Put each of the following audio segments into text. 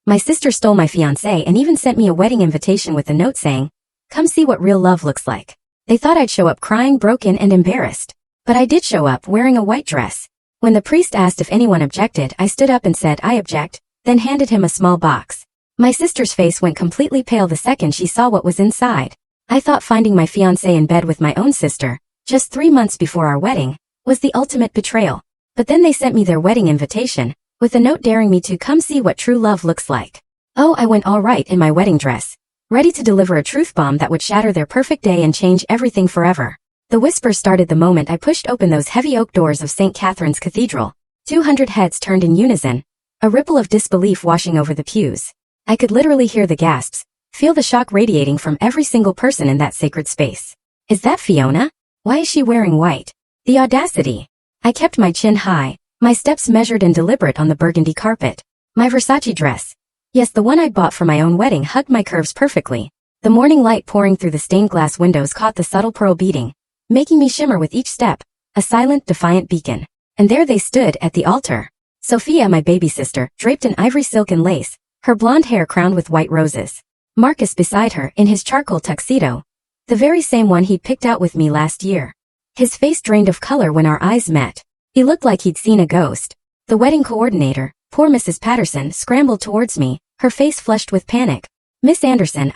My sister stole my fiancé and even sent me a wedding invitation with a note saying, "Come see what real love looks like." They thought I'd show up crying, broken, and embarrassed. But I did show up wearing a white dress. When the priest asked if anyone objected, I stood up and said, "I object," then handed him a small box. My sister's face went completely pale the second she saw what was inside. I thought finding my fiancé in bed with my own sister, just 3 months before our wedding, was the ultimate betrayal. But then they sent me their wedding invitation, with a note daring me to come see what true love looks like. Oh, I went all right in my wedding dress, ready to deliver a truth bomb that would shatter their perfect day and change everything forever. The whispers started the moment I pushed open those heavy oak doors of St. Catherine's Cathedral. 200 heads turned in unison, a ripple of disbelief washing over the pews. I could literally hear the gasps, feel the shock radiating from every single person in that sacred space. Is that Fiona? Why is she wearing white? The audacity! I kept my chin high, my steps measured and deliberate on the burgundy carpet. My Versace dress. Yes, the one I'd bought for my own wedding hugged my curves perfectly. The morning light pouring through the stained glass windows caught the subtle pearl beading, making me shimmer with each step, a silent, defiant beacon. And there they stood at the altar. Sophia, my baby sister, draped in ivory silk and lace, her blonde hair crowned with white roses. Marcus beside her, in his charcoal tuxedo, the very same one he'd picked out with me last year. His face drained of color when our eyes met. He looked like he'd seen a ghost. The wedding coordinator, poor Mrs. Patterson, scrambled towards me, her face flushed with panic. "Miss Anderson,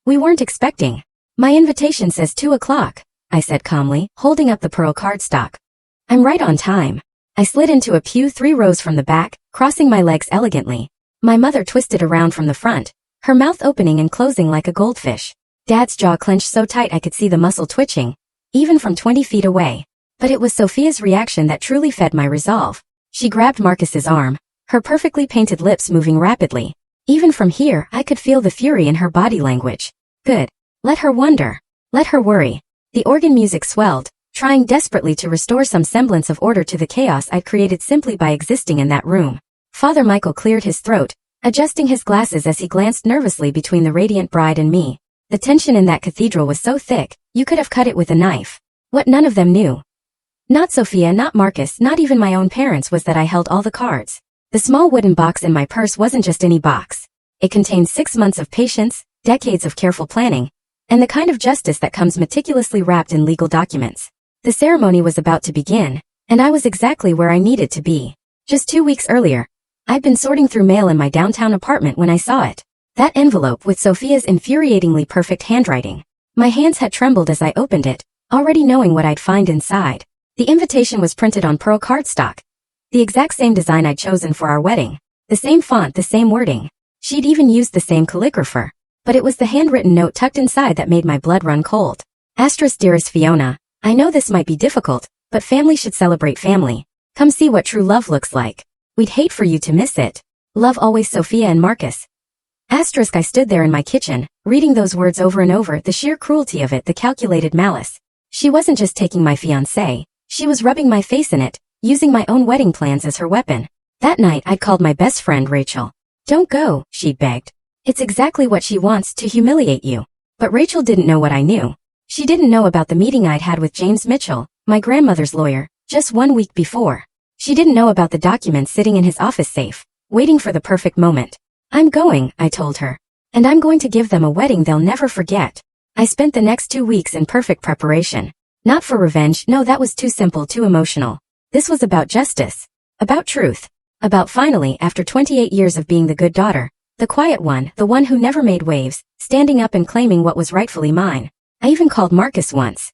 we weren't expecting." "My invitation says 2 o'clock, I said calmly, holding up the pearl cardstock. "I'm right on time." I slid into a pew 3 rows from the back, crossing my legs elegantly. My mother twisted around from the front, her mouth opening and closing like a goldfish. Dad's jaw clenched so tight I could see the muscle twitching, even from 20 feet away. But it was Sophia's reaction that truly fed my resolve. She grabbed Marcus's arm, her perfectly painted lips moving rapidly. Even from here, I could feel the fury in her body language. Good. Let her wonder. Let her worry. The organ music swelled, trying desperately to restore some semblance of order to the chaos I'd created simply by existing in that room. Father Michael cleared his throat, adjusting his glasses as he glanced nervously between the radiant bride and me. The tension in that cathedral was so thick, you could have cut it with a knife. What none of them knew, not Sophia, not Marcus, not even my own parents, was that I held all the cards. The small wooden box in my purse wasn't just any box. It contained 6 months of patience, decades of careful planning, and the kind of justice that comes meticulously wrapped in legal documents. The ceremony was about to begin, and I was exactly where I needed to be. Just 2 weeks earlier, I'd been sorting through mail in my downtown apartment when I saw it. That envelope with Sophia's infuriatingly perfect handwriting. My hands had trembled as I opened it, already knowing what I'd find inside. The invitation was printed on pearl cardstock, the exact same design I'd chosen for our wedding, the same font, the same wording. She'd even used the same calligrapher. But it was the handwritten note tucked inside that made my blood run cold. Asterisk, dearest Fiona, I know this might be difficult, but family should celebrate family. Come see what true love looks like. We'd hate for you to miss it. Love always, Sophia and Marcus. Asterisk. I stood there in my kitchen, reading those words over and over, the sheer cruelty of it, the calculated malice. She wasn't just taking my fiancé, she was rubbing my face in it, using my own wedding plans as her weapon. That night I'd called my best friend Rachel. "Don't go," she'd begged. "It's exactly what she wants, to humiliate you." But Rachel didn't know what I knew. She didn't know about the meeting I'd had with James Mitchell, my grandmother's lawyer, just 1 week before. She didn't know about the documents sitting in his office safe, waiting for the perfect moment. "I'm going," I told her. "And I'm going to give them a wedding they'll never forget." I spent the next 2 weeks in perfect preparation. Not for revenge, no, that was too simple, too emotional. This was about justice. About truth. About finally, after 28 years of being the good daughter, the quiet one, the one who never made waves, standing up and claiming what was rightfully mine. I even called Marcus once.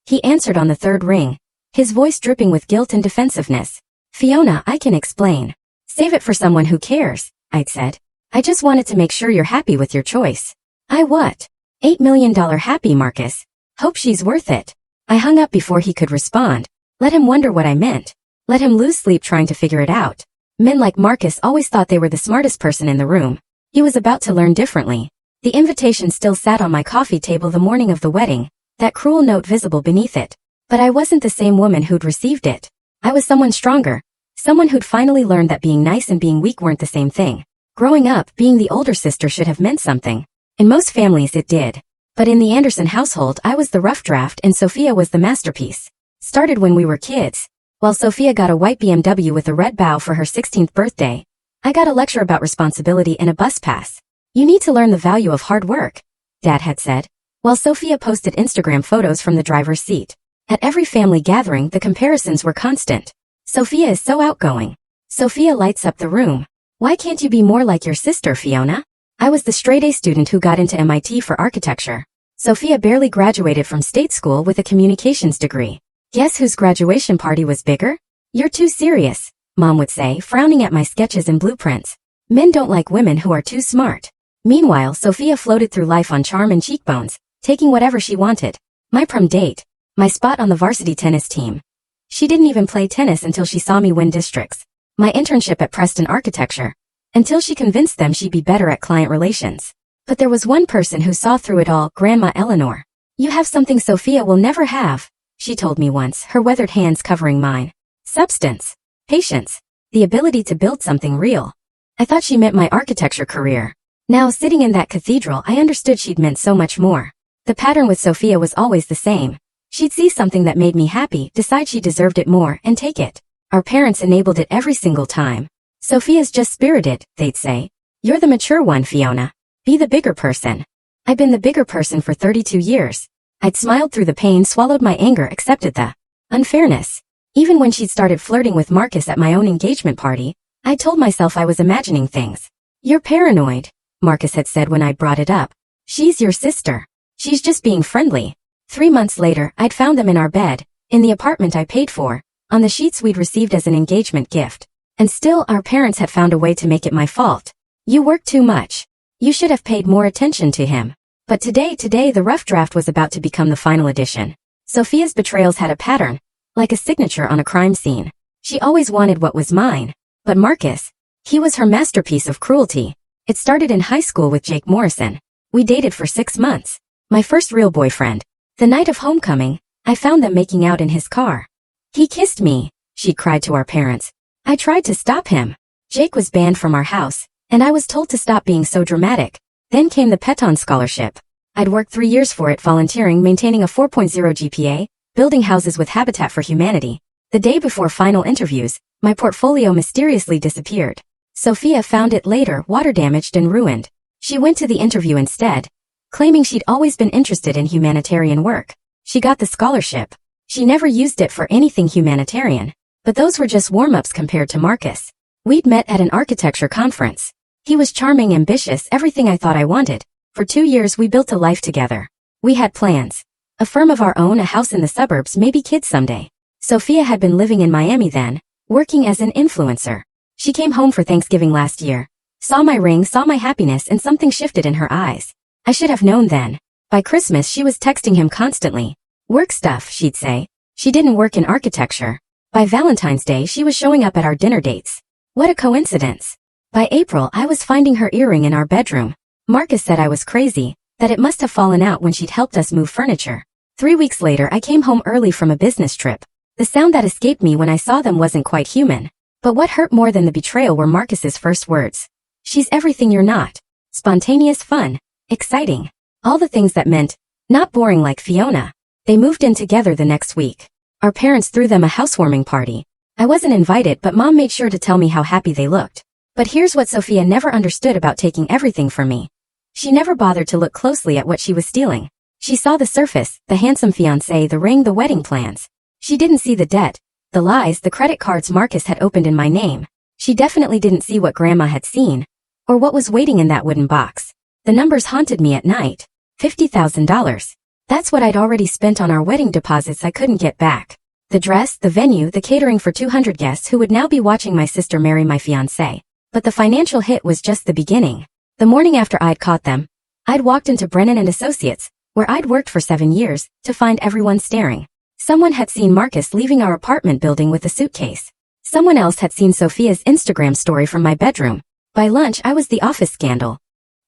He answered on the 3rd ring, his voice dripping with guilt and defensiveness. "Fiona, I can explain." "Save it for someone who cares," I'd said. "I just wanted to make sure you're happy with your choice." "I what? $8 million happy, Marcus. Hope she's worth it." I hung up before he could respond. Let him wonder what I meant. Let him lose sleep trying to figure it out. Men like Marcus always thought they were the smartest person in the room. He was about to learn differently. The invitation still sat on my coffee table the morning of the wedding, that cruel note visible beneath it. But I wasn't the same woman who'd received it. I was someone stronger. Someone who'd finally learned that being nice and being weak weren't the same thing. Growing up, being the older sister should have meant something. In most families it did. But in the Anderson household, I was the rough draft and Sophia was the masterpiece. Started when we were kids. While Sophia got a white BMW with a red bow for her 16th birthday, I got a lecture about responsibility and a bus pass. You need to learn the value of hard work, Dad had said, while Sophia posted Instagram photos from the driver's seat. At every family gathering, the comparisons were constant. Sophia is so outgoing. Sophia lights up the room. Why can't you be more like your sister, Fiona? I was the straight-A student who got into MIT for architecture. Sophia barely graduated from state school with a communications degree. Guess whose graduation party was bigger? You're too serious, Mom would say, frowning at my sketches and blueprints. Men don't like women who are too smart. Meanwhile, Sophia floated through life on charm and cheekbones, taking whatever she wanted. My prom date. My spot on the varsity tennis team. She didn't even play tennis until she saw me win districts. My internship at Preston Architecture. Until she convinced them she'd be better at client relations. But there was one person who saw through it all, Grandma Eleanor. You have something Sophia will never have, she told me once, her weathered hands covering mine. Substance. Patience. The ability to build something real. I thought she meant my architecture career. Now, sitting in that cathedral, I understood she'd meant so much more. The pattern with Sophia was always the same. She'd see something that made me happy, decide she deserved it more, and take it. Our parents enabled it every single time. Sophia's just spirited, they'd say. You're the mature one, Fiona. Be the bigger person. I've been the bigger person for 32 years. I'd smiled through the pain, swallowed my anger, accepted the unfairness. Even when she'd started flirting with Marcus at my own engagement party, I told myself I was imagining things. You're paranoid, Marcus had said when I'd brought it up. She's your sister. She's just being friendly. 3 months later, I'd found them in our bed, in the apartment I paid for, on the sheets we'd received as an engagement gift. And still, our parents had found a way to make it my fault. You work too much. You should have paid more attention to him. But today the rough draft was about to become the final edition. Sophia's betrayals had a pattern, like a signature on a crime scene. She always wanted what was mine. But Marcus, he was her masterpiece of cruelty. It started in high school with Jake Morrison. We dated for 6 months. My first real boyfriend. The night of homecoming, I found them making out in his car. He kissed me, she cried to our parents. I tried to stop him. Jake was banned from our house, and I was told to stop being so dramatic. Then came the Peton Scholarship. I'd worked 3 years for it, volunteering, maintaining a 4.0 GPA, building houses with Habitat for Humanity. The day before final interviews, my portfolio mysteriously disappeared. Sophia found it later, water-damaged and ruined. She went to the interview instead, claiming she'd always been interested in humanitarian work. She got the scholarship. She never used it for anything humanitarian. But those were just warm-ups compared to Marcus. We'd met at an architecture conference. He was charming, ambitious, everything I thought I wanted. For 2 years we built a life together. We had plans. A firm of our own, a house in the suburbs, maybe kids someday. Sophia had been living in Miami then, working as an influencer. She came home for Thanksgiving last year. Saw my ring, saw my happiness, and something shifted in her eyes. I should have known then. By Christmas she was texting him constantly. Work stuff, she'd say. She didn't work in architecture. By Valentine's Day she was showing up at our dinner dates. What a coincidence. By April I was finding her earring in our bedroom. Marcus said I was crazy, that it must have fallen out when she'd helped us move furniture. 3 weeks later I came home early from a business trip. The sound that escaped me when I saw them wasn't quite human. But what hurt more than the betrayal were Marcus's first words. She's everything you're not. Spontaneous, fun, exciting. All the things that meant, not boring like Fiona. They moved in together the next week. Our parents threw them a housewarming party. I wasn't invited, but Mom made sure to tell me how happy they looked. But here's what Sophia never understood about taking everything from me. She never bothered to look closely at what she was stealing. She saw the surface, the handsome fiancé, the ring, the wedding plans. She didn't see the debt, the lies, the credit cards Marcus had opened in my name. She definitely didn't see what Grandma had seen, or what was waiting in that wooden box. The numbers haunted me at night. $50,000. That's what I'd already spent on our wedding deposits I couldn't get back. The dress, the venue, the catering for 200 guests who would now be watching my sister marry my fiancé. But the financial hit was just the beginning. The morning after I'd caught them, I'd walked into Brennan and Associates, where I'd worked for 7 years, to find everyone staring. Someone had seen Marcus leaving our apartment building with a suitcase. Someone else had seen Sophia's Instagram story from my bedroom. By lunch I was the office scandal.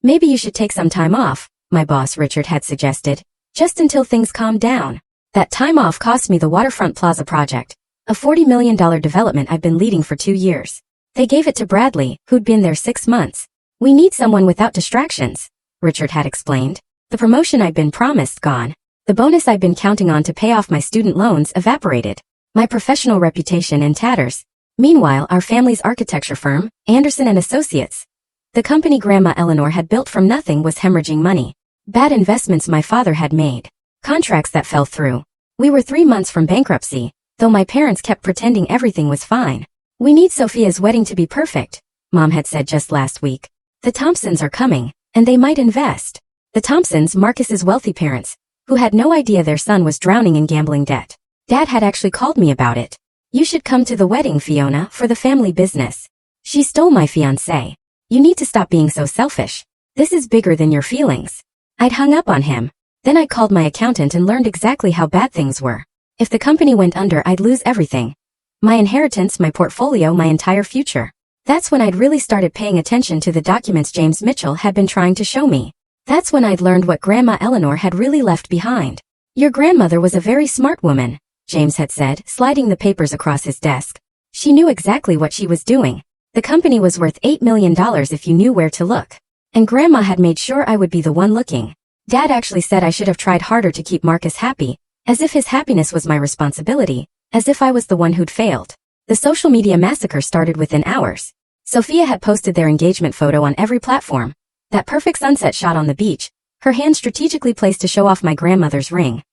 Maybe you should take some time off, my boss Richard had suggested. Just until things calmed down. That time off cost me the Waterfront Plaza project, a $40 million development I'd been leading for 2 years. They gave it to Bradley, who'd been there 6 months. We need someone without distractions, Richard had explained. The promotion I'd been promised gone. The bonus I'd been counting on to pay off my student loans evaporated. My professional reputation in tatters. Meanwhile, our family's architecture firm, Anderson and Associates, the company Grandma Eleanor had built from nothing, was hemorrhaging money. Bad investments my father had made. Contracts that fell through. We were 3 months from bankruptcy, though my parents kept pretending everything was fine. We need Sophia's wedding to be perfect, Mom had said just last week. The Thompsons are coming, and they might invest. The Thompsons, Marcus's wealthy parents, who had no idea their son was drowning in gambling debt. Dad had actually called me about it. You should come to the wedding, Fiona, for the family business. She stole my fiancé. You need to stop being so selfish. This is bigger than your feelings. I'd hung up on him. Then I called my accountant and learned exactly how bad things were. If the company went under, I'd lose everything. My inheritance, my portfolio, my entire future. That's when I'd really started paying attention to the documents James Mitchell had been trying to show me. That's when I'd learned what Grandma Eleanor had really left behind. Your grandmother was a very smart woman, James had said, sliding the papers across his desk. She knew exactly what she was doing. The company was worth $8 million if you knew where to look. And Grandma had made sure I would be the one looking. Dad actually said I should have tried harder to keep Marcus happy, as if his happiness was my responsibility, as if I was the one who'd failed. The social media massacre started within hours. Sophia had posted their engagement photo on every platform. That perfect sunset shot on the beach, her hand strategically placed to show off my grandmother's ring.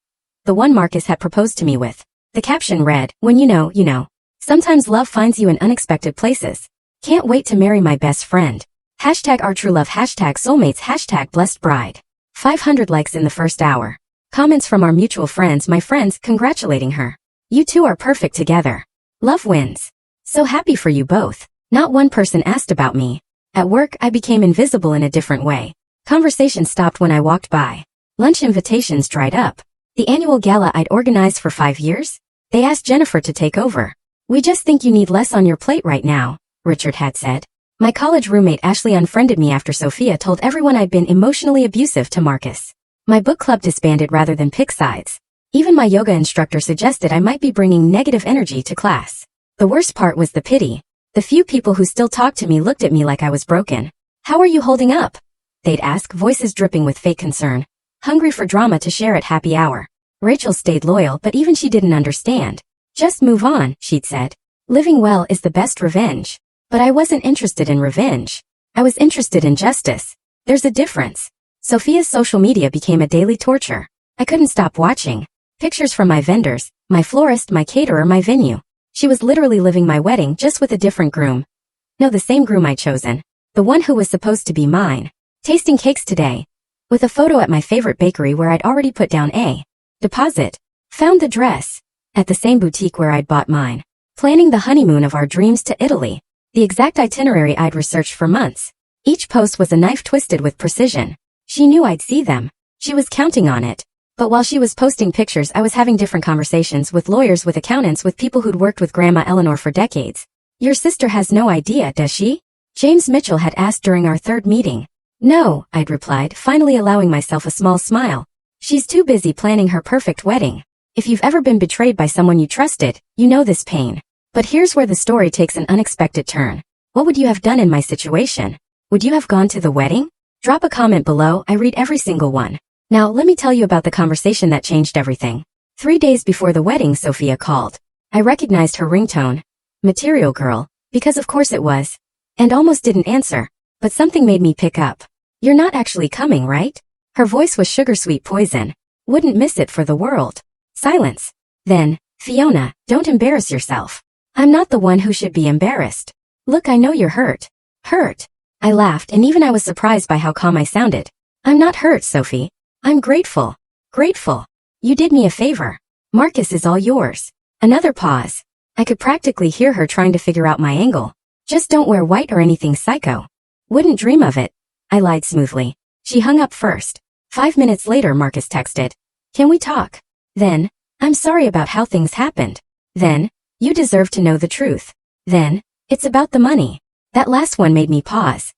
The one Marcus had proposed to me with. The caption read, "When you know, you know. Sometimes love finds you in unexpected places. Can't wait to marry my best friend. Hashtag our true love, hashtag soulmates, hashtag blessed bride." 500 likes in the first hour. Comments from our mutual friends, my friends, congratulating her. You two are perfect together. Love wins. So happy for you both. Not one person asked about me. At work, I became invisible in a different way. Conversation stopped when I walked by. Lunch invitations dried up. The annual gala I'd organized for 5 years? They asked Jennifer to take over. We just think you need less on your plate right now, Richard had said. My college roommate Ashley unfriended me after Sophia told everyone I'd been emotionally abusive to Marcus. My book club disbanded rather than pick sides. Even my yoga instructor suggested I might be bringing negative energy to class. The worst part was the pity. The few people who still talked to me looked at me like I was broken. How are you holding up? They'd ask, voices dripping with fake concern. Hungry for drama to share at happy hour. Rachel stayed loyal, but even she didn't understand. Just move on, she'd said. Living well is the best revenge. But I wasn't interested in revenge. I was interested in justice. There's a difference. Sophia's social media became a daily torture. I couldn't stop watching. Pictures from my vendors, my florist, my caterer, my venue. She was literally living my wedding just with a different groom. No, the same groom I'd chosen. The one who was supposed to be mine. Tasting cakes today. With a photo at my favorite bakery where I'd already put down a deposit. Found the dress. At the same boutique where I'd bought mine. Planning the honeymoon of our dreams to Italy. The exact itinerary I'd researched for months. Each post was a knife twisted with precision. She knew I'd see them. She was counting on it. But while she was posting pictures, I was having different conversations with lawyers, with accountants, with people who'd worked with Grandma Eleanor for decades. Your sister has no idea, does she? James Mitchell had asked during our third meeting. No, I'd replied, finally allowing myself a small smile. She's too busy planning her perfect wedding. If you've ever been betrayed by someone you trusted, you know this pain. But here's where the story takes an unexpected turn. What would you have done in my situation? Would you have gone to the wedding? Drop a comment below, I read every single one. Now, let me tell you about the conversation that changed everything. 3 days before the wedding, Sophia called. I recognized her ringtone. Material Girl, because of course it was. And almost didn't answer. But something made me pick up. You're not actually coming, right? Her voice was sugar-sweet poison. Wouldn't miss it for the world. Silence. Then, Fiona, don't embarrass yourself. I'm not the one who should be embarrassed. Look, I know you're hurt. Hurt. I laughed, and even I was surprised by how calm I sounded. I'm not hurt, Sophie. I'm grateful. Grateful. You did me a favor. Marcus is all yours. Another pause. I could practically hear her trying to figure out my angle. Just don't wear white or anything psycho. Wouldn't dream of it. I lied smoothly. She hung up first. 5 minutes later, Marcus texted. Can we talk? Then, I'm sorry about how things happened. Then, you deserve to know the truth. Then, it's about the money. That last one made me pause.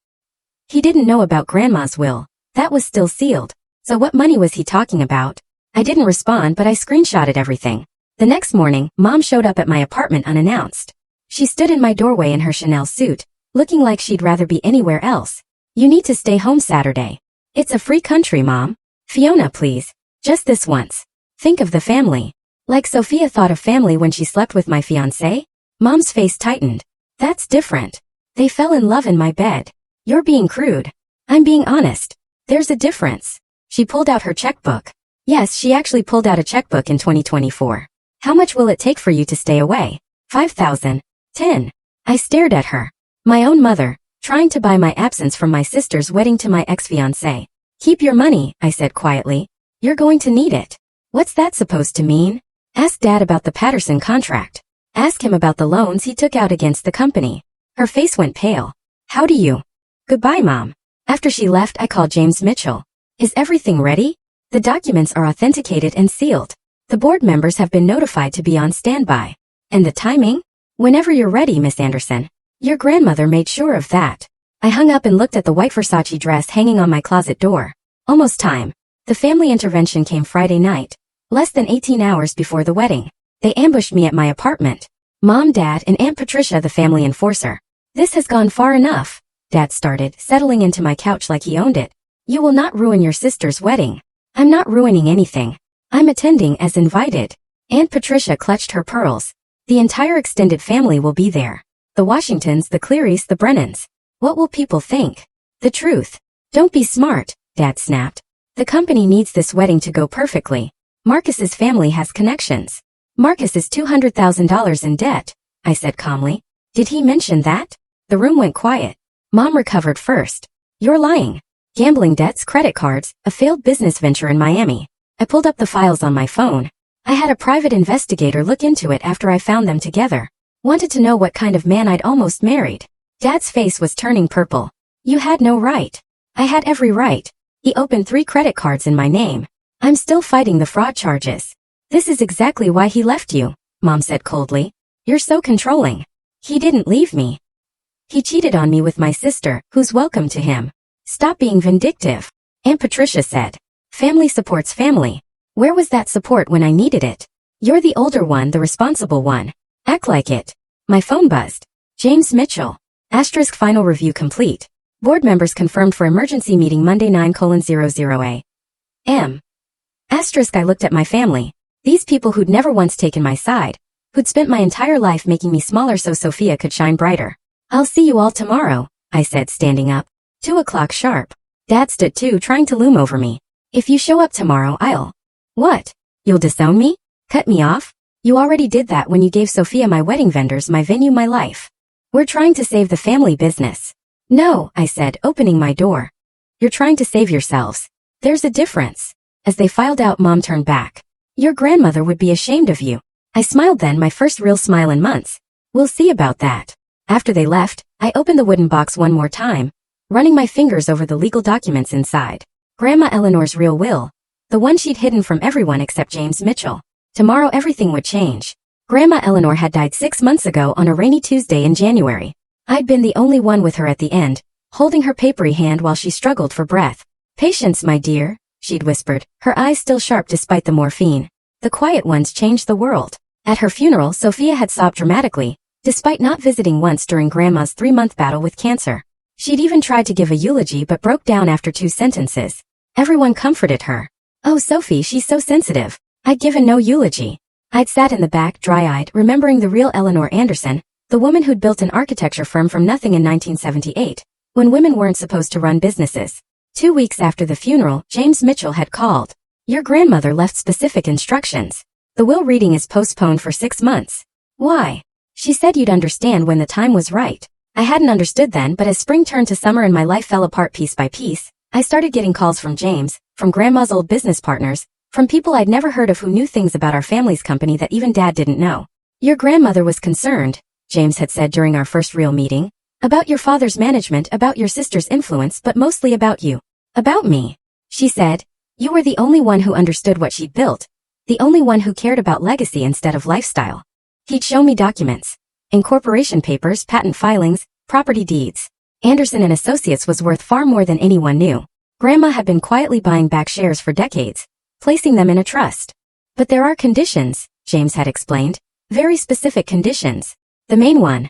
He didn't know about Grandma's will. That was still sealed. So what money was he talking about? I didn't respond, but I screenshotted everything. The next morning, Mom showed up at my apartment unannounced. She stood in my doorway in her Chanel suit, looking like she'd rather be anywhere else. You need to stay home Saturday. It's a free country, Mom. Fiona, please. Just this once. Think of the family. Like Sophia thought of family when she slept with my fiancé? Mom's face tightened. That's different. They fell in love in my bed. You're being crude. I'm being honest. There's a difference. She pulled out her checkbook. Yes, she actually pulled out a checkbook in 2024. How much will it take for you to stay away? 5,000. 10. I stared at her. My own mother, trying to buy my absence from my sister's wedding to my ex-fiancé. Keep your money, I said quietly. You're going to need it. What's that supposed to mean? Ask Dad about the Patterson contract. Ask him about the loans he took out against the company. Her face went pale. How do you? Goodbye, Mom. After she left, I called James Mitchell. Is everything ready? The documents are authenticated and sealed. The board members have been notified to be on standby. And the timing? Whenever you're ready, Miss Anderson. Your grandmother made sure of that. I hung up and looked at the white Versace dress hanging on my closet door. Almost time. The family intervention came Friday night, less than 18 hours before the wedding. They ambushed me at my apartment. Mom, Dad, and Aunt Patricia, the family enforcer. This has gone far enough, Dad started, settling into my couch like he owned it. You will not ruin your sister's wedding. I'm not ruining anything. I'm attending as invited. Aunt Patricia clutched her pearls. The entire extended family will be there. The Washingtons, the Clearys, the Brennans. What will people think? The truth. Don't be smart, Dad snapped. The company needs this wedding to go perfectly. Marcus's family has connections. Marcus is $200,000 in debt, I said calmly. Did he mention that? The room went quiet. Mom recovered first. You're lying. Gambling debts, credit cards, a failed business venture in Miami. I pulled up the files on my phone. I had a private investigator look into it after I found them together. Wanted to know what kind of man I'd almost married. Dad's face was turning purple. You had no right. I had every right. He opened 3 credit cards in my name. I'm still fighting the fraud charges. This is exactly why he left you, Mom said coldly. You're so controlling. He didn't leave me. He cheated on me with my sister, who's welcome to him. Stop being vindictive, Aunt Patricia said. Family supports family. Where was that support when I needed it? You're the older one, the responsible one. Act like it. My phone buzzed. James Mitchell. Asterisk final review complete. Board members confirmed for emergency meeting Monday 9:00 a.m. Asterisk I looked at my family. These people who'd never once taken my side. Who'd spent my entire life making me smaller so Sophia could shine brighter. I'll see you all tomorrow, I said standing up. 2 o'clock sharp. Dad stood too, trying to loom over me. If you show up tomorrow, I'll... What? You'll disown me? Cut me off? You already did that when you gave Sophia my wedding vendors, my venue, my life. We're trying to save the family business. No, I said, opening my door. You're trying to save yourselves. There's a difference. As they filed out, Mom turned back. Your grandmother would be ashamed of you. I smiled then, my first real smile in months. We'll see about that. After they left, I opened the wooden box one more time, running my fingers over the legal documents inside. Grandma Eleanor's real will. The one she'd hidden from everyone except James Mitchell. Tomorrow everything would change. Grandma Eleanor had died 6 months ago on a rainy Tuesday in January. I'd been the only one with her at the end, holding her papery hand while she struggled for breath. Patience, my dear, she'd whispered, her eyes still sharp despite the morphine. The quiet ones changed the world. At her funeral, Sophia had sobbed dramatically, despite not visiting once during Grandma's 3-month battle with cancer. She'd even tried to give a eulogy but broke down after 2 sentences. Everyone comforted her. Oh, Sophie, she's so sensitive. I'd given no eulogy. I'd sat in the back, dry-eyed, remembering the real Eleanor Anderson, the woman who'd built an architecture firm from nothing in 1978, when women weren't supposed to run businesses. 2 weeks after the funeral, James Mitchell had called. Your grandmother left specific instructions. The will reading is postponed for 6 months. Why? She said you'd understand when the time was right. I hadn't understood then, but as spring turned to summer and my life fell apart piece by piece, I started getting calls from James, from Grandma's old business partners, from people I'd never heard of who knew things about our family's company that even Dad didn't know. Your grandmother was concerned, James had said during our first real meeting, about your father's management, about your sister's influence, but mostly about you. About me. She said, you were the only one who understood what she'd built, the only one who cared about legacy instead of lifestyle. He'd show me documents. Incorporation papers, patent filings, property deeds. Anderson and Associates was worth far more than anyone knew. Grandma had been quietly buying back shares for decades, placing them in a trust. But there are conditions, James had explained. Very specific conditions. The main one.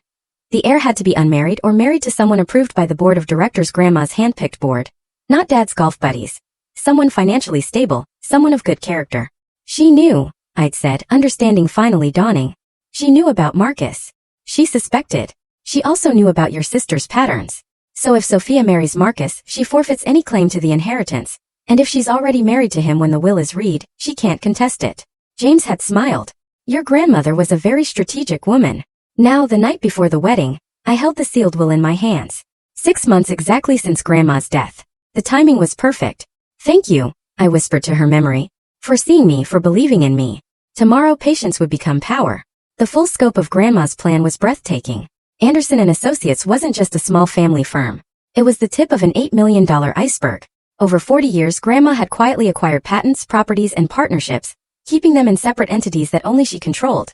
The heir had to be unmarried or married to someone approved by the board of directors, Grandma's handpicked board. Not Dad's golf buddies. Someone financially stable, someone of good character. She knew, I'd said, understanding finally dawning. She knew about Marcus. She suspected. She also knew about your sister's patterns. So if Sophia marries Marcus, she forfeits any claim to the inheritance, and if she's already married to him when the will is read, she can't contest it. James had smiled. Your grandmother was a very strategic woman. Now, the night before the wedding, I held the sealed will in my hands. 6 months exactly since Grandma's death. The timing was perfect. Thank you, I whispered to her memory, for seeing me, for believing in me. Tomorrow patience would become power. The full scope of Grandma's plan was breathtaking. Anderson and Associates wasn't just a small family firm. It was the tip of an $8 million iceberg. Over 40 years, Grandma had quietly acquired patents, properties, and partnerships, keeping them in separate entities that only she controlled.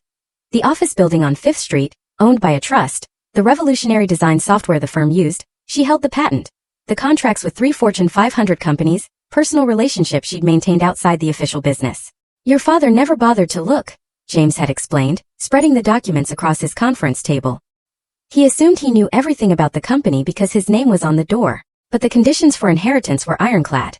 The office building on 5th Street, owned by a trust, the revolutionary design software the firm used, she held the patent. The contracts with 3 Fortune 500 companies, personal relationships she'd maintained outside the official business. Your father never bothered to look, James had explained, spreading the documents across his conference table. He assumed he knew everything about the company because his name was on the door, but the conditions for inheritance were ironclad.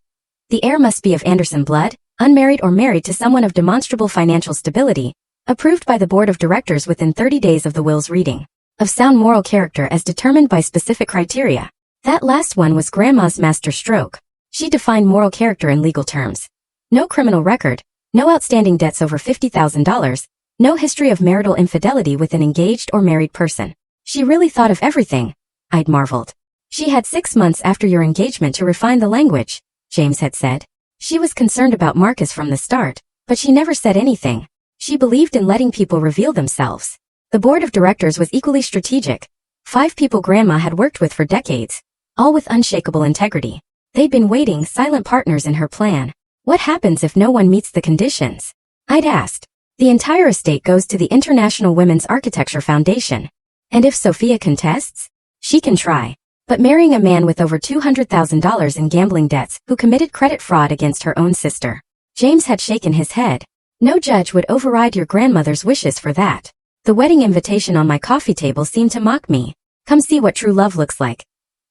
The heir must be of Anderson blood, unmarried or married to someone of demonstrable financial stability, approved by the board of directors within 30 days of the will's reading, of sound moral character as determined by specific criteria. That last one was Grandma's master stroke. She defined moral character in legal terms. No criminal record, no outstanding debts over $50,000, no history of marital infidelity with an engaged or married person. She really thought of everything, I'd marveled. She had 6 months after your engagement to refine the language, James had said. She was concerned about Marcus from the start, but she never said anything. She believed in letting people reveal themselves. The board of directors was equally strategic. 5 people Grandma had worked with for decades, all with unshakable integrity. They'd been waiting, silent partners in her plan. What happens if no one meets the conditions? I'd asked. The entire estate goes to the International Women's Architecture Foundation. And if Sophia contests? She can try. But marrying a man with over $200,000 in gambling debts who committed credit fraud against her own sister. James had shaken his head. No judge would override your grandmother's wishes for that. The wedding invitation on my coffee table seemed to mock me. Come see what true love looks like.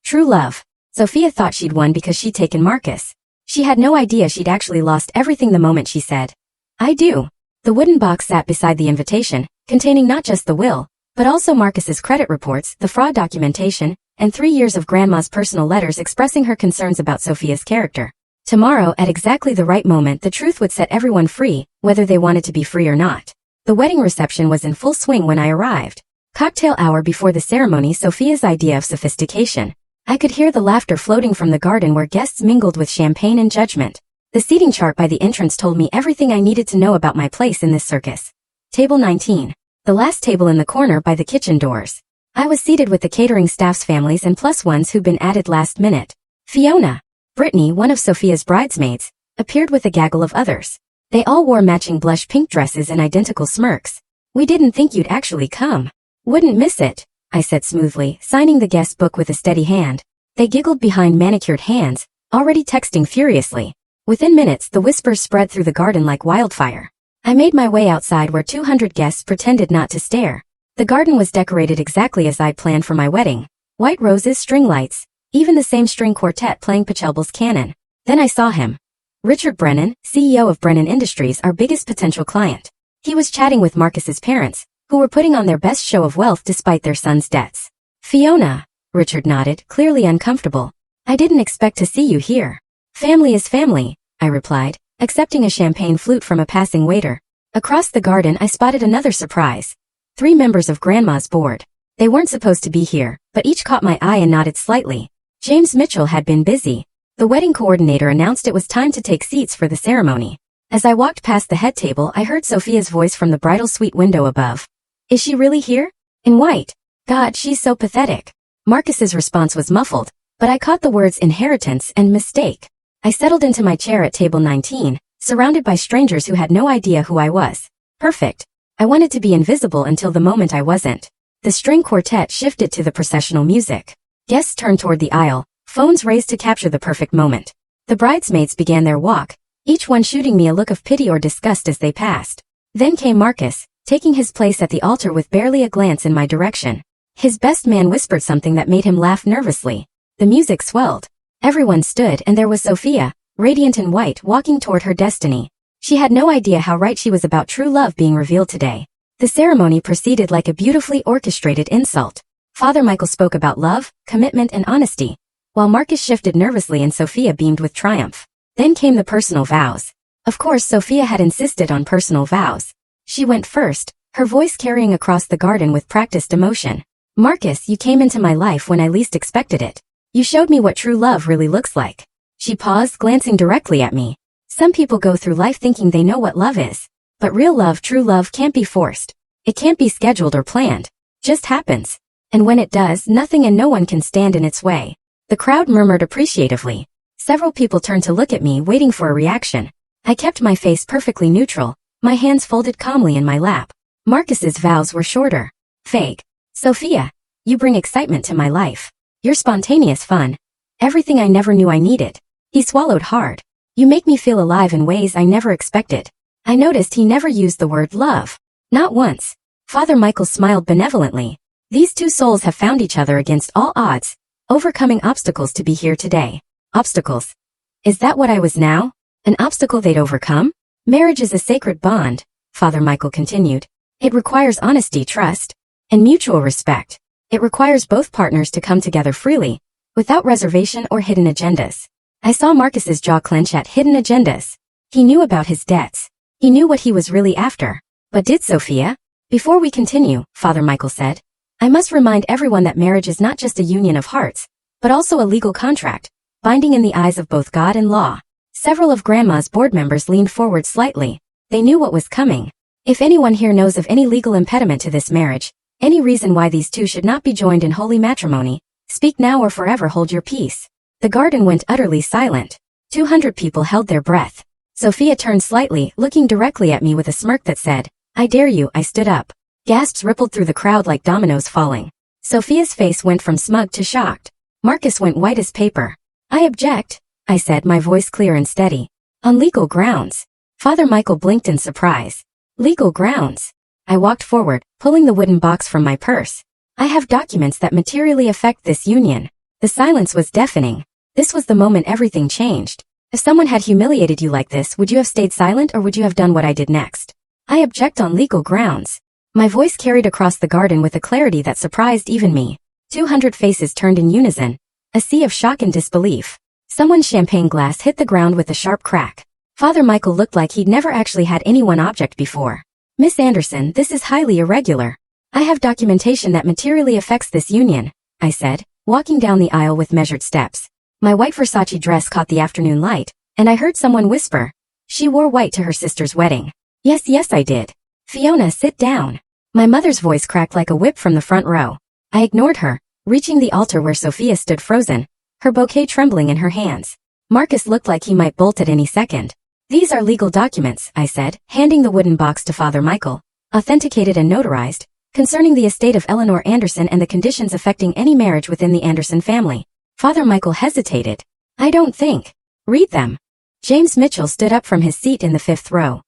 True love. Sophia thought she'd won because she'd taken Marcus. She had no idea she'd actually lost everything the moment she said, I do. The wooden box sat beside the invitation, containing not just the will, but also Marcus's credit reports, the fraud documentation, and 3 years of Grandma's personal letters expressing her concerns about Sophia's character. Tomorrow, at exactly the right moment, the truth would set everyone free, whether they wanted to be free or not. The wedding reception was in full swing when I arrived. Cocktail hour before the ceremony, Sophia's idea of sophistication. I could hear the laughter floating from the garden where guests mingled with champagne and judgment. The seating chart by the entrance told me everything I needed to know about my place in this circus. Table 19. The last table in the corner by the kitchen doors. I was seated with the catering staff's families and plus ones who'd been added last minute. Fiona, Brittany, one of Sophia's bridesmaids, appeared with a gaggle of others. They all wore matching blush pink dresses and identical smirks. We didn't think you'd actually come. Wouldn't miss it, I said smoothly, signing the guest book with a steady hand. They giggled behind manicured hands, already texting furiously. Within minutes, the whispers spread through the garden like wildfire. I made my way outside where 200 guests pretended not to stare. The garden was decorated exactly as I'd planned for my wedding. White roses, string lights, even the same string quartet playing Pachelbel's canon. Then I saw him. Richard Brennan, CEO of Brennan Industries, our biggest potential client. He was chatting with Marcus's parents, who were putting on their best show of wealth despite their son's debts. Fiona, Richard nodded, clearly uncomfortable. I didn't expect to see you here. Family is family, I replied, accepting a champagne flute from a passing waiter. Across the garden I spotted another surprise. 3 members of Grandma's board. They weren't supposed to be here, but each caught my eye and nodded slightly. James Mitchell had been busy. The wedding coordinator announced it was time to take seats for the ceremony. As I walked past the head table, I heard Sophia's voice from the bridal suite window above. Is she really here? In white. God, she's so pathetic. Marcus's response was muffled, but I caught the words inheritance and mistake. I settled into my chair at table 19, surrounded by strangers who had no idea who I was. Perfect. I wanted to be invisible until the moment I wasn't. The string quartet shifted to the processional music. Guests turned toward the aisle, phones raised to capture the perfect moment. The bridesmaids began their walk, each one shooting me a look of pity or disgust as they passed. Then came Marcus, taking his place at the altar with barely a glance in my direction. His best man whispered something that made him laugh nervously. The music swelled. Everyone stood and there was Sophia, radiant in white, walking toward her destiny. She had no idea how right she was about true love being revealed today. The ceremony proceeded like a beautifully orchestrated insult. Father Michael spoke about love, commitment and honesty, while Marcus shifted nervously and Sophia beamed with triumph. Then came the personal vows. Of course, Sophia had insisted on personal vows. She went first, her voice carrying across the garden with practiced emotion. Marcus, you came into my life when I least expected it. You showed me what true love really looks like. She paused, glancing directly at me. Some people go through life thinking they know what love is. But real love, true love, can't be forced. It can't be scheduled or planned. Just happens. And when it does, nothing and no one can stand in its way. The crowd murmured appreciatively. Several people turned to look at me, waiting for a reaction. I kept my face perfectly neutral, my hands folded calmly in my lap. Marcus's vows were shorter. Vague. Sophia, you bring excitement to my life. You're spontaneous fun. Everything I never knew I needed. He swallowed hard. You make me feel alive in ways I never expected. I noticed he never used the word love. Not once. Father Michael smiled benevolently. These two souls have found each other against all odds, overcoming obstacles to be here today. Obstacles. Is that what I was now? An obstacle they'd overcome? Marriage is a sacred bond, Father Michael continued. It requires honesty, trust, and mutual respect. It requires both partners to come together freely, without reservation or hidden agendas. I saw Marcus's jaw clench at hidden agendas. He knew about his debts. He knew what he was really after. But did Sophia? Before we continue, Father Michael said, I must remind everyone that marriage is not just a union of hearts, but also a legal contract, binding in the eyes of both God and law. Several of Grandma's board members leaned forward slightly. They knew what was coming. If anyone here knows of any legal impediment to this marriage, any reason why these two should not be joined in holy matrimony, speak now or forever hold your peace. The garden went utterly silent. 200 people held their breath. Sophia turned slightly, looking directly at me with a smirk that said, I dare you. I stood up. Gasps rippled through the crowd like dominoes falling. Sophia's face went from smug to shocked. Marcus went white as paper. I object, I said, my voice clear and steady. On legal grounds. Father Michael blinked in surprise. Legal grounds. I walked forward, pulling the wooden box from my purse. I have documents that materially affect this union. The silence was deafening. This was the moment everything changed. If someone had humiliated you like this, would you have stayed silent or would you have done what I did next? I object on legal grounds. My voice carried across the garden with a clarity that surprised even me. 200 faces turned in unison. A sea of shock and disbelief. Someone's champagne glass hit the ground with a sharp crack. Father Michael looked like he'd never actually had any one object before. Miss Anderson, this is highly irregular. I have documentation that materially affects this union, I said, walking down the aisle with measured steps. My white Versace dress caught the afternoon light, and I heard someone whisper, she wore white to her sister's wedding. Yes, I did. Fiona, sit down. My mother's voice cracked like a whip from the front row. I ignored her, reaching the altar where Sophia stood frozen, her bouquet trembling in her hands. Marcus looked like he might bolt at any second. These are legal documents, I said, handing the wooden box to Father Michael, authenticated and notarized, concerning the estate of Eleanor Anderson and the conditions affecting any marriage within the Anderson family. Father Michael hesitated. I don't think. Read them. James Mitchell stood up from his seat in the fifth row.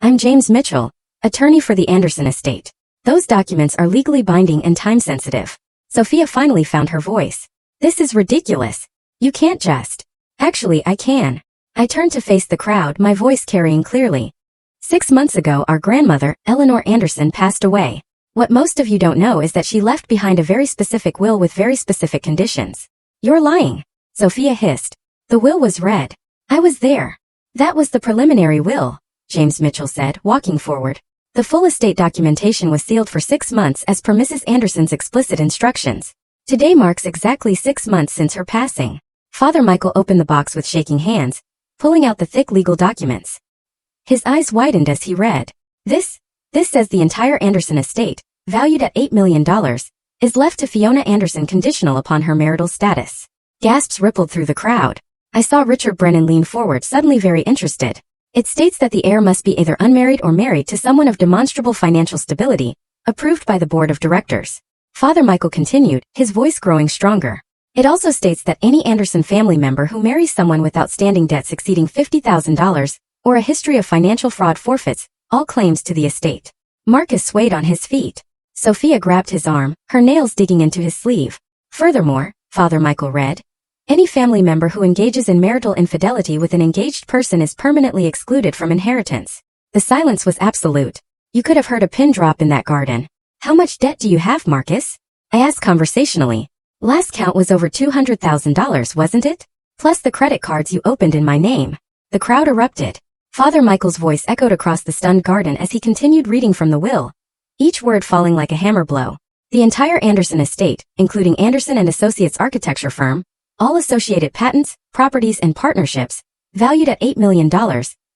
I'm James Mitchell, attorney for the Anderson estate. Those documents are legally binding and time-sensitive. Sophia finally found her voice. This is ridiculous. You can't just. Actually, I can. I turned to face the crowd, my voice carrying clearly. 6 months ago, our grandmother, Eleanor Anderson, passed away. What most of you don't know is that she left behind a very specific will with very specific conditions. You're lying, Sophia hissed. The will was read. I was there. That was the preliminary will, James Mitchell said, walking forward. The full estate documentation was sealed for 6 months as per Mrs. Anderson's explicit instructions. Today marks exactly 6 months since her passing. Father Michael opened the box with shaking hands, pulling out the thick legal documents. His eyes widened as he read. This says the entire Anderson estate, valued at $8 million, is left to Fiona Anderson conditional upon her marital status. Gasps rippled through the crowd. I saw Richard Brennan lean forward, suddenly very interested. It states that the heir must be either unmarried or married to someone of demonstrable financial stability, approved by the board of directors. Father Michael continued, his voice growing stronger. It also states that any Anderson family member who marries someone with outstanding debts exceeding $50,000, or a history of financial fraud forfeits all claims to the estate. Marcus swayed on his feet. Sophia grabbed his arm, her nails digging into his sleeve. Furthermore, Father Michael read, any family member who engages in marital infidelity with an engaged person is permanently excluded from inheritance. The silence was absolute. You could have heard a pin drop in that garden. How much debt do you have, Marcus? I asked conversationally. Last count was over $200,000, wasn't it? Plus the credit cards you opened in my name. The crowd erupted. Father Michael's voice echoed across the stunned garden as he continued reading from the will, each word falling like a hammer blow. The entire Anderson estate, including Anderson and Associates architecture firm, all associated patents, properties and partnerships, valued at $8 million,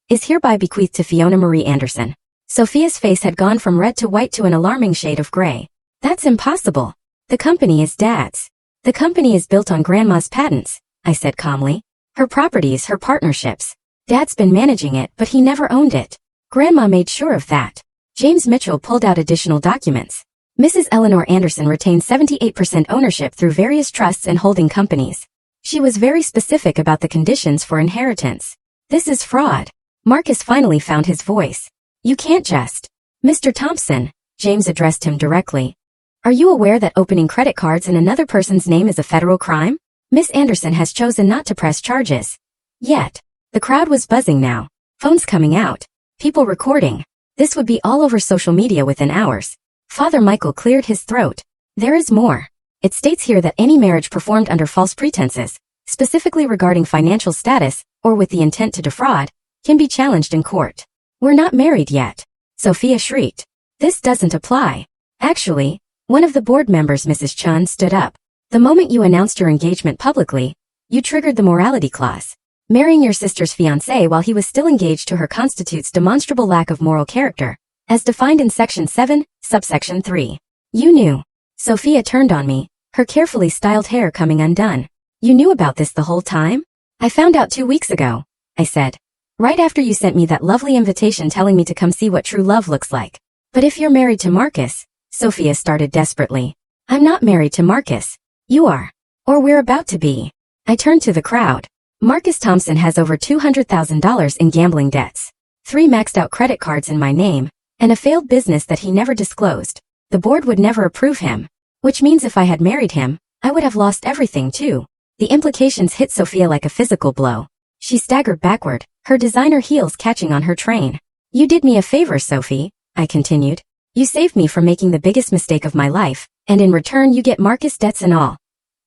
is hereby bequeathed to Fiona Marie Anderson. Sophia's face had gone from red to white to an alarming shade of gray. That's impossible. The company is Dad's. The company is built on Grandma's patents, I said calmly. Her properties, her partnerships. Dad's been managing it, but he never owned it. Grandma made sure of that. James Mitchell pulled out additional documents. Mrs. Eleanor Anderson retained 78% ownership through various trusts and holding companies. She was very specific about the conditions for inheritance. This is fraud. Marcus finally found his voice. You can't just. Mr. Thompson, James addressed him directly. Are you aware that opening credit cards in another person's name is a federal crime? Miss Anderson has chosen not to press charges. Yet. The crowd was buzzing now. Phones coming out. People recording. This would be all over social media within hours. Father Michael cleared his throat. There is more. It states here that any marriage performed under false pretenses, specifically regarding financial status, or with the intent to defraud, can be challenged in court. We're not married yet. Sophia shrieked. This doesn't apply. Actually, one of the board members, Mrs. Chun, stood up. The moment you announced your engagement publicly, you triggered the morality clause. Marrying your sister's fiancé while he was still engaged to her constitutes demonstrable lack of moral character, as defined in Section 7, subsection 3. You knew. Sophia turned on me, her carefully styled hair coming undone. You knew about this the whole time? I found out 2 weeks ago, I said. Right after you sent me that lovely invitation telling me to come see what true love looks like. But if you're married to Marcus, Sophia started desperately. I'm not married to Marcus. You are. Or we're about to be. I turned to the crowd. Marcus Thompson has over $200,000 in gambling debts, 3 maxed out credit cards in my name, and a failed business that he never disclosed. The board would never approve him, which means if I had married him, I would have lost everything too. The implications hit Sophia like a physical blow. She staggered backward, her designer heels catching on her train. You did me a favor, Sophie, I continued. You saved me from making the biggest mistake of my life, and in return you get Marcus debts and all.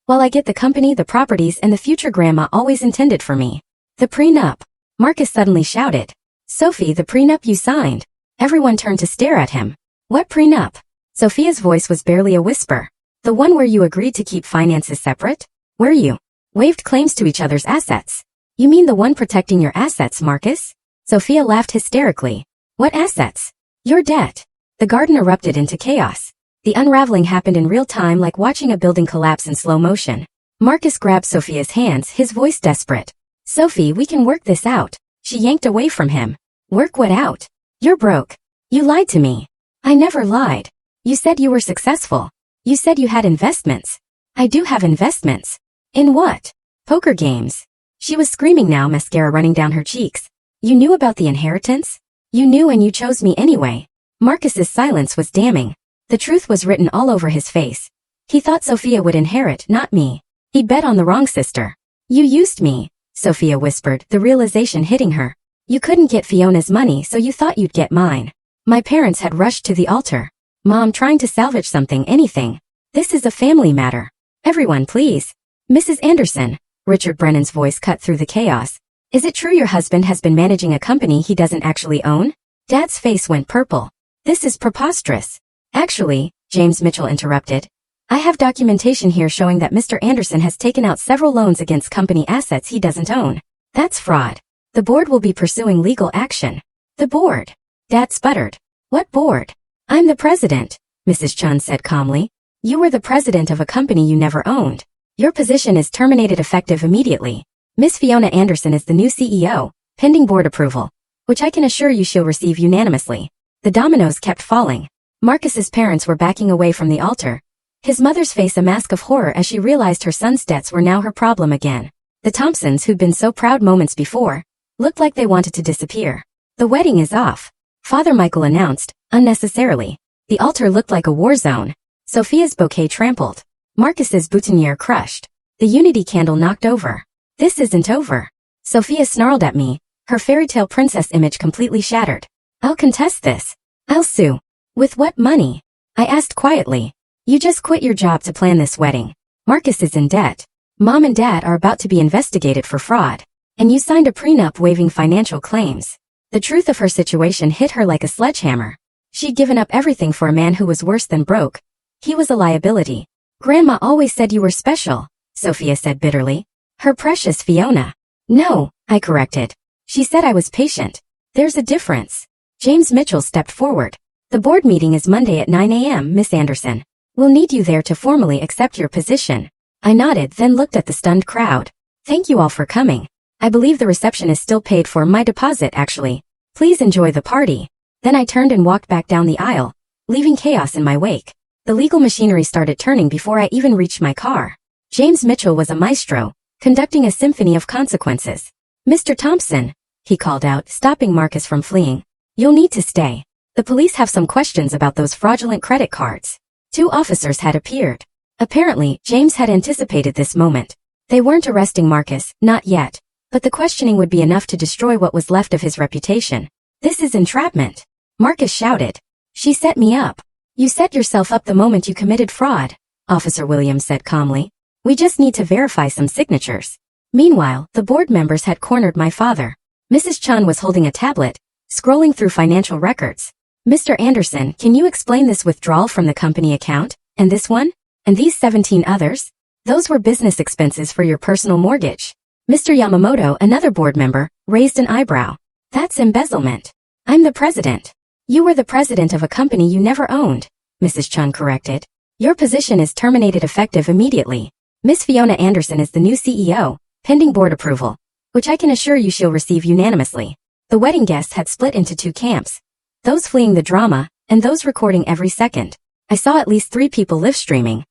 While I get the company, the properties, and the future Grandma always intended for me. The prenup. Marcus suddenly shouted. Sophie, the prenup you signed. Everyone turned to stare at him. What prenup? Sophia's voice was barely a whisper. The one where you agreed to keep finances separate? Where you waived claims to each other's assets. You mean the one protecting your assets, Marcus? Sophia laughed hysterically. What assets? Your debt. The garden erupted into chaos. The unraveling happened in real time, like watching a building collapse in slow motion. Marcus grabbed Sophia's hands, his voice desperate. Sophie, we can work this out. She yanked away from him. Work what out? You're broke. You lied to me. I never lied. You said you were successful. You said you had investments. I do have investments. In what? Poker games. She was screaming now, mascara running down her cheeks. You knew about the inheritance? You knew and you chose me anyway. Marcus's silence was damning. The truth was written all over his face. He thought Sophia would inherit, not me. He bet on the wrong sister. You used me, Sophia whispered, the realization hitting her. You couldn't get Fiona's money, so you thought you'd get mine. My parents had rushed to the altar. Mom trying to salvage something, anything. This is a family matter. Everyone, please. Mrs. Anderson, Richard Brennan's voice cut through the chaos. Is it true your husband has been managing a company he doesn't actually own? Dad's face went purple. This is preposterous. Actually, James Mitchell interrupted. I have documentation here showing that Mr. Anderson has taken out several loans against company assets he doesn't own. That's fraud. The board will be pursuing legal action. The board? Dad sputtered. What board? I'm the president, Mrs. Chun said calmly. You were the president of a company you never owned. Your position is terminated effective immediately. Miss Fiona Anderson is the new CEO, pending board approval, which I can assure you she'll receive unanimously. The dominoes kept falling. Marcus's parents were backing away from the altar. His mother's face a mask of horror as she realized her son's debts were now her problem again. The Thompsons, who'd been so proud moments before, looked like they wanted to disappear. The wedding is off, Father Michael announced, unnecessarily. The altar looked like a war zone. Sophia's bouquet trampled. Marcus's boutonniere crushed. The unity candle knocked over. This isn't over. Sophia snarled at me, her fairy tale princess image completely shattered. I'll contest this. I'll sue. With what money? I asked quietly. You just quit your job to plan this wedding. Marcus is in debt. Mom and Dad are about to be investigated for fraud. And you signed a prenup waiving financial claims. The truth of her situation hit her like a sledgehammer. She'd given up everything for a man who was worse than broke. He was a liability. Grandma always said you were special, Sophia said bitterly. Her precious Fiona. No, I corrected. She said I was patient. There's a difference. James Mitchell stepped forward. The board meeting is Monday at 9 a.m., Miss Anderson. We'll need you there to formally accept your position. I nodded, then looked at the stunned crowd. Thank you all for coming. I believe the reception is still paid for. My deposit, actually. Please enjoy the party. Then I turned and walked back down the aisle, leaving chaos in my wake. The legal machinery started turning before I even reached my car. James Mitchell was a maestro, conducting a symphony of consequences. Mr. Thompson, he called out, stopping Marcus from fleeing. You'll need to stay. The police have some questions about those fraudulent credit cards. 2 officers had appeared. Apparently, James had anticipated this moment. They weren't arresting Marcus, not yet. But the questioning would be enough to destroy what was left of his reputation. This is entrapment. Marcus shouted. She set me up. You set yourself up the moment you committed fraud, Officer Williams said calmly. We just need to verify some signatures. Meanwhile, the board members had cornered my father. Mrs. Chun was holding a tablet, scrolling through financial records. Mr. Anderson, can you explain this withdrawal from the company account? And this one? And these 17 others? Those were business expenses for your personal mortgage. Mr. Yamamoto, another board member, raised an eyebrow. That's embezzlement. I'm the president. You were the president of a company you never owned, Mrs. Chun corrected. Your position is terminated effective immediately. Miss Fiona Anderson is the new CEO, pending board approval, which I can assure you she'll receive unanimously. The wedding guests had split into 2 camps. Those fleeing the drama, and those recording every second. I saw at least 3 people live streaming.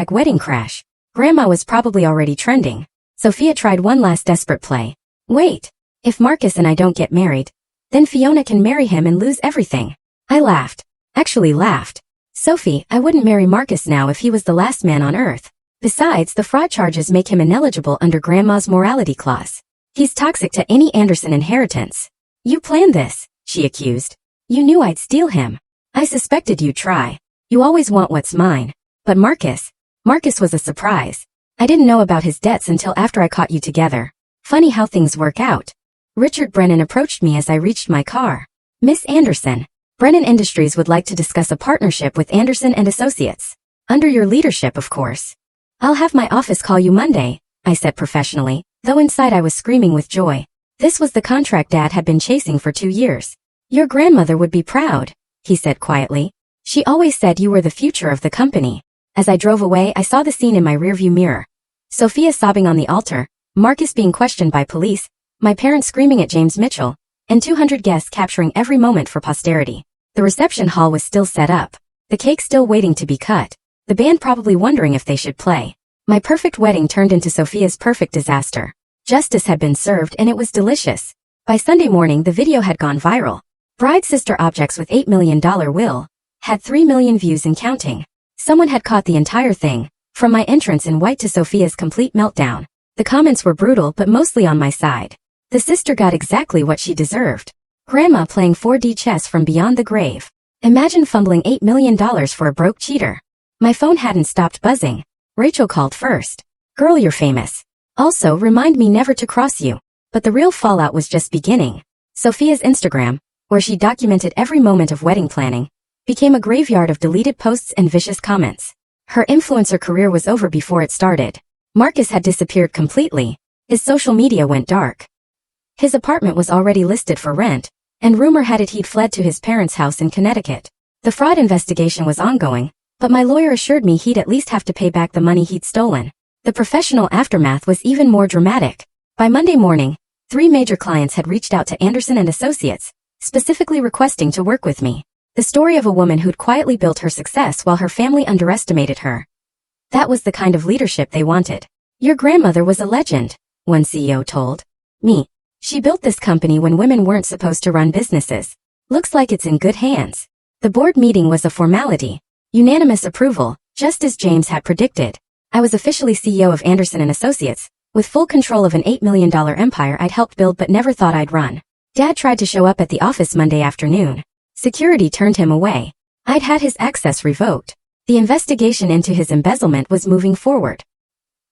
#wedding crash. Grandma was probably already trending. Sophia tried one last desperate play. Wait. If Marcus and I don't get married, then Fiona can marry him and lose everything. I laughed. Actually laughed. Sophie, I wouldn't marry Marcus now if he was the last man on earth. Besides, the fraud charges make him ineligible under Grandma's morality clause. He's toxic to any Anderson inheritance. You planned this, she accused. You knew I'd steal him. I suspected you'd try. You always want what's mine. But Marcus was a surprise. I didn't know about his debts until after I caught you together. Funny how things work out. Richard Brennan approached me as I reached my car. Miss Anderson, Brennan Industries would like to discuss a partnership with Anderson and Associates. Under your leadership, of course. I'll have my office call you Monday, I said professionally, though inside I was screaming with joy. This was the contract Dad had been chasing for 2 years. Your grandmother would be proud, he said quietly. She always said you were the future of the company. As I drove away, I saw the scene in my rearview mirror. Sophia sobbing on the altar, Marcus being questioned by police, my parents screaming at James Mitchell, and 200 guests capturing every moment for posterity. The reception hall was still set up, the cake still waiting to be cut, the band probably wondering if they should play. My perfect wedding turned into Sophia's perfect disaster. Justice had been served and it was delicious. By Sunday morning the video had gone viral. Bride sister objects with $8 million will had 3 million views and counting. Someone had caught the entire thing, from my entrance in white to Sophia's complete meltdown. The comments were brutal but mostly on my side. The sister got exactly what she deserved. Grandma playing 4D chess from beyond the grave. Imagine fumbling $8 million for a broke cheater. My phone hadn't stopped buzzing. Rachel called first. Girl, you're famous. Also, remind me never to cross you. But the real fallout was just beginning. Sophia's Instagram, where she documented every moment of wedding planning, became a graveyard of deleted posts and vicious comments. Her influencer career was over before it started. Marcus had disappeared completely. His social media went dark. His apartment was already listed for rent, and rumor had it he'd fled to his parents' house in Connecticut. The fraud investigation was ongoing, but my lawyer assured me he'd at least have to pay back the money he'd stolen. The professional aftermath was even more dramatic. By Monday morning, 3 major clients had reached out to Anderson and Associates, specifically requesting to work with me. The story of a woman who'd quietly built her success while her family underestimated her. That was the kind of leadership they wanted. Your grandmother was a legend, one CEO told me. She built this company when women weren't supposed to run businesses. Looks like it's in good hands. The board meeting was a formality. Unanimous approval, just as James had predicted. I was officially CEO of Anderson and Associates, with full control of an $8 million empire I'd helped build but never thought I'd run. Dad tried to show up at the office Monday afternoon. Security turned him away. I'd had his access revoked. The investigation into his embezzlement was moving forward.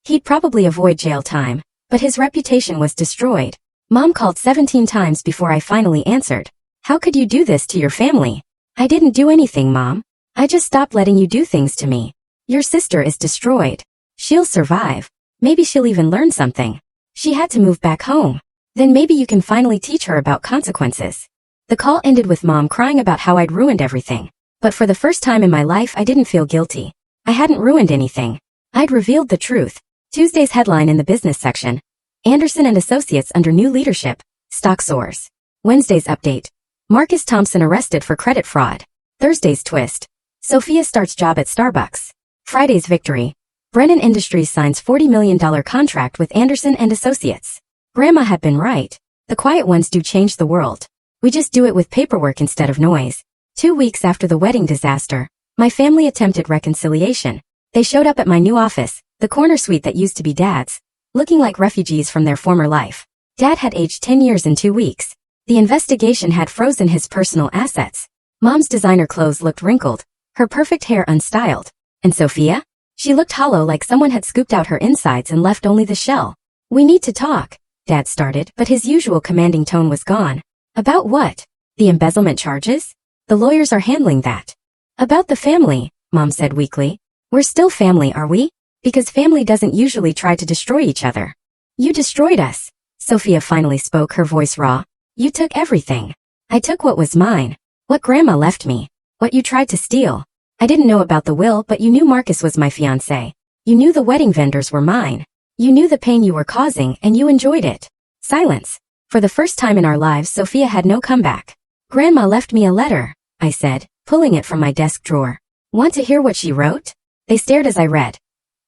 He'd probably avoid jail time, but his reputation was destroyed. Mom called 17 times before I finally answered. How could you do this to your family? I didn't do anything, Mom. I just stopped letting you do things to me. Your sister is destroyed. She'll survive. Maybe she'll even learn something. She had to move back home. Then maybe you can finally teach her about consequences. The call ended with Mom crying about how I'd ruined everything. But for the first time in my life, I didn't feel guilty. I hadn't ruined anything. I'd revealed the truth. Tuesday's headline in the business section. Anderson and Associates under new leadership. Stock soars. Wednesday's update. Marcus Thompson arrested for credit fraud. Thursday's twist. Sophia starts job at Starbucks. Friday's victory. Brennan Industries signs $40 million contract with Anderson and Associates. Grandma had been right. The quiet ones do change the world. We just do it with paperwork instead of noise. 2 weeks after the wedding disaster, my family attempted reconciliation. They showed up at my new office, the corner suite that used to be Dad's, looking like refugees from their former life. Dad had aged 10 years in 2 weeks. The investigation had frozen his personal assets. Mom's designer clothes looked wrinkled, her perfect hair unstyled. And Sophia? She looked hollow, like someone had scooped out her insides and left only the shell. We need to talk, Dad started, but his usual commanding tone was gone. About what? The embezzlement charges? The lawyers are handling that. About the family, Mom said weakly. We're still family, are we? Because family doesn't usually try to destroy each other. You destroyed us. Sophia finally spoke, her voice raw. You took everything. I took what was mine. What Grandma left me. What you tried to steal. I didn't know about the will, but you knew Marcus was my fiancé. You knew the wedding vendors were mine. You knew the pain you were causing, and you enjoyed it. Silence. For the first time in our lives, Sophia had no comeback. Grandma left me a letter, I said, pulling it from my desk drawer. Want to hear what she wrote? They stared as I read.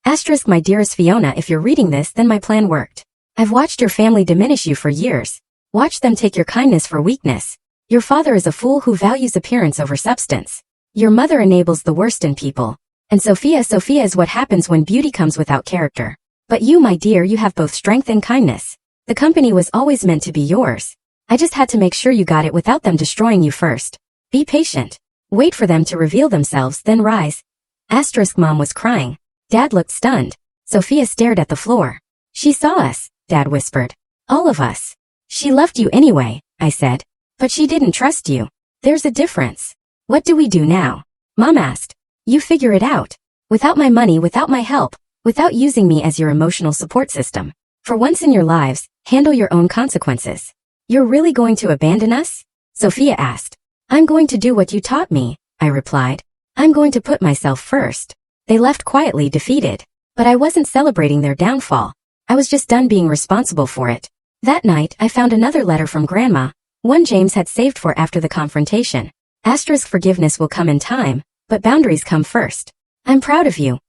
Asterisk, my dearest Fiona, if you're reading this, then my plan worked. I've watched your family diminish you for years. Watched them take your kindness for weakness. Your father is a fool who values appearance over substance. Your mother enables the worst in people. And Sophia is what happens when beauty comes without character. But you, my dear, you have both strength and kindness. The company was always meant to be yours. I just had to make sure you got it without them destroying you first. Be patient. Wait for them to reveal themselves, then rise. Asterisk, Mom was crying. Dad looked stunned. Sophia stared at the floor. She saw us, Dad whispered. All of us. She loved you anyway, I said. But she didn't trust you. There's a difference. What do we do now? Mom asked. You figure it out. Without my money, without my help, without using me as your emotional support system. For once in your lives, handle your own consequences. You're really going to abandon us? Sophia asked. I'm going to do what you taught me, I replied. I'm going to put myself first. They left quietly, defeated. But I wasn't celebrating their downfall. I was just done being responsible for it. That night, I found another letter from Grandma, one James had saved for after the confrontation. Asterisk, forgiveness will come in time, but boundaries come first. I'm proud of you.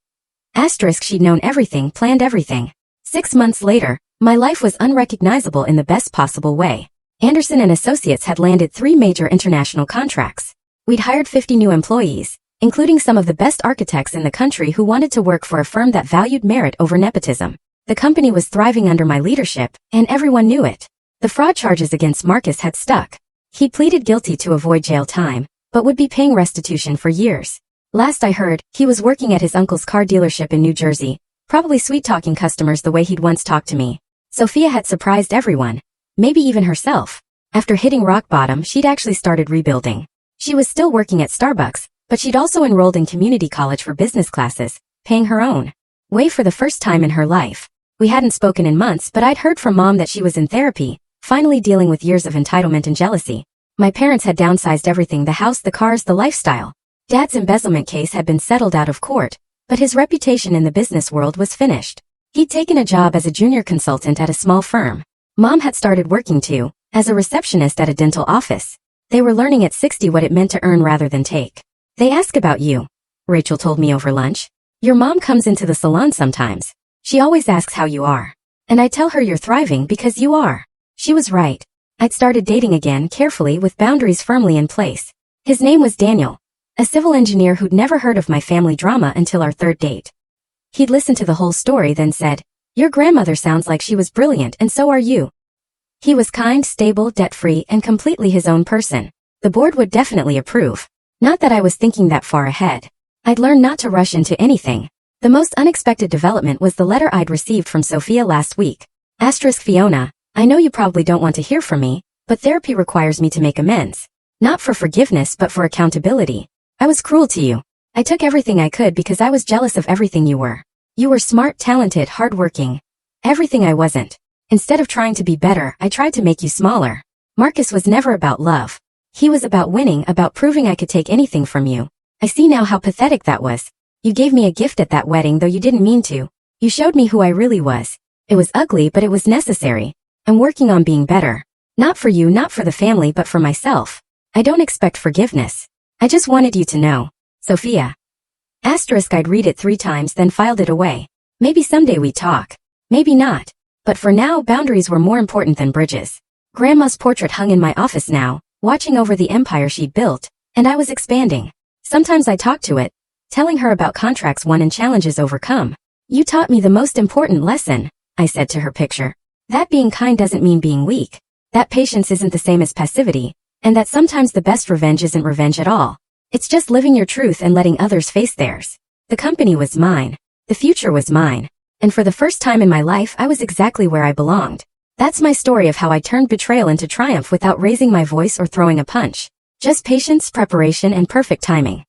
Asterisk, she'd known everything, planned everything. 6 months later, my life was unrecognizable in the best possible way. Anderson and Associates had landed 3 major international contracts. We'd hired 50 new employees, including some of the best architects in the country who wanted to work for a firm that valued merit over nepotism. The company was thriving under my leadership, and everyone knew it. The fraud charges against Marcus had stuck. He pleaded guilty to avoid jail time, but would be paying restitution for years. Last I heard, he was working at his uncle's car dealership in New Jersey, probably sweet-talking customers the way he'd once talked to me. Sophia had surprised everyone, maybe even herself. After hitting rock bottom, she'd actually started rebuilding. She was still working at Starbucks, but she'd also enrolled in community college for business classes, paying her own way for the first time in her life. We hadn't spoken in months, but I'd heard from Mom that she was in therapy, finally dealing with years of entitlement and jealousy. My parents had downsized everything, the house, the cars, the lifestyle. Dad's embezzlement case had been settled out of court, but his reputation in the business world was finished. He'd taken a job as a junior consultant at a small firm. Mom had started working too, as a receptionist at a dental office. They were learning at 60 what it meant to earn rather than take. They ask about you, Rachel told me over lunch. Your mom comes into the salon sometimes. She always asks how you are. And I tell her you're thriving because you are. She was right. I'd started dating again, carefully, with boundaries firmly in place. His name was Daniel, a civil engineer who'd never heard of my family drama until our 3rd date. He'd listened to the whole story, then said, "Your grandmother sounds like she was brilliant, and so are you." He was kind, stable, debt-free, and completely his own person. The board would definitely approve. Not that I was thinking that far ahead. I'd learned not to rush into anything. The most unexpected development was the letter I'd received from Sophia last week. Fiona, I know you probably don't want to hear from me, but therapy requires me to make amends. Not for forgiveness but for accountability. I was cruel to you. I took everything I could because I was jealous of everything you were. You were smart, talented, hardworking. Everything I wasn't. Instead of trying to be better, I tried to make you smaller. Marcus was never about love. He was about winning, about proving I could take anything from you. I see now how pathetic that was. You gave me a gift at that wedding though you didn't mean to. You showed me who I really was. It was ugly but it was necessary. I'm working on being better. Not for you, not for the family, but for myself. I don't expect forgiveness. I just wanted you to know. Sophia. I'd read it 3 times then filed it away. Maybe someday we talk. Maybe not. But for now, boundaries were more important than bridges. Grandma's portrait hung in my office now, watching over the empire she'd built, and I was expanding. Sometimes I talked to it, telling her about contracts won and challenges overcome. You taught me the most important lesson, I said to her picture. That being kind doesn't mean being weak. That patience isn't the same as passivity, and that sometimes the best revenge isn't revenge at all. It's just living your truth and letting others face theirs. The company was mine. The future was mine. And for the first time in my life, I was exactly where I belonged. That's my story of how I turned betrayal into triumph without raising my voice or throwing a punch. Just patience, preparation, and perfect timing.